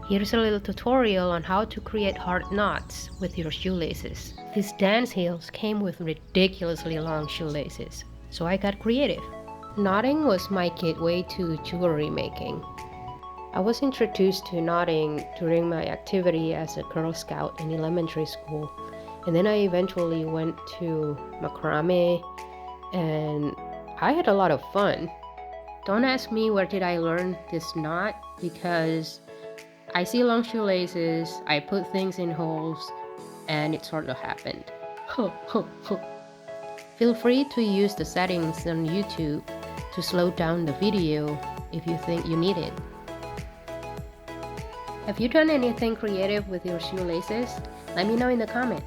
Here's a little tutorial on how to create heart knots with your shoelaces. These dance heels came with ridiculously long shoelaces, so I got creative. Knotting was my gateway to jewelry making. I was introduced to knotting during my activity as a Girl Scout in elementary school, and then I eventually went to macrame, and I had a lot of fun. Don't ask me where did I learn this knot, because I see long shoelaces, I put things in holes, and it sort of happened. Feel free to use the settings on YouTube to slow down the video if you think you need it. Have you done anything creative with your shoelaces? Let me know in the comment.